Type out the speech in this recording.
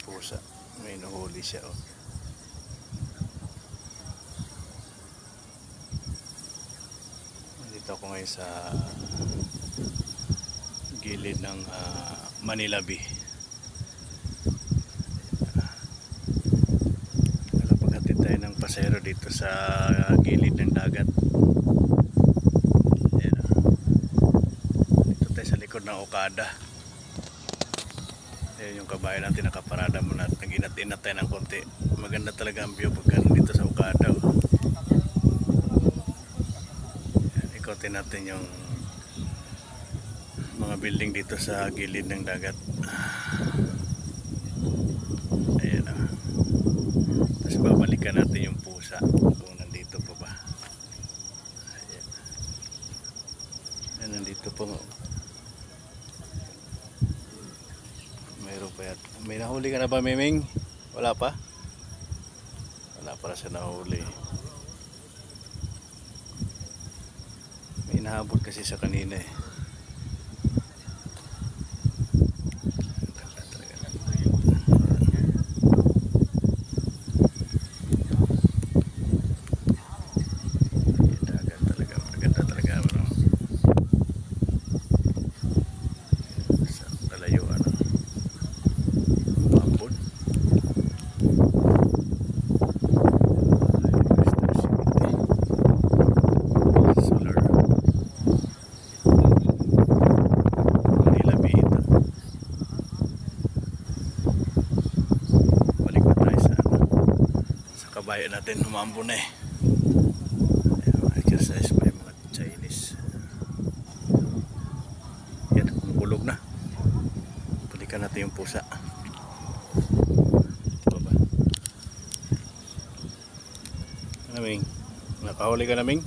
pusa. May nahuli siya, oh. Dito ako ngayon sa gilid ng Manila Bay. Paghatid tayo ng pasero dito sa gilid ng dagat. Ayan, dito tayo sa likod ng Okada. Ayan yung kabayan natin, nakaparada muna at nag-inat-inat tayo ng konti. Maganda talaga ang view pagka dito sa Okada, oh. Ayan, ikotin natin yung mga building dito sa gilid ng dagat. Ayan, oh. Tapos babalikan natin yung pusa kung nandito pa ba. Ayan. Ayan, nandito po. Mayroon pa yan. May nahuli ka na ba, Miming? Wala pa? Wala para sa nahuli. May nahabol kasi sa kanina eh. Kabayan natin humambo na eh. Ayan, mga exercise pa yung mga Chinese. Yan, kumukulog na. Balikan natin yung pusa. Ito ba? Naming, nakahuli ka, Naming?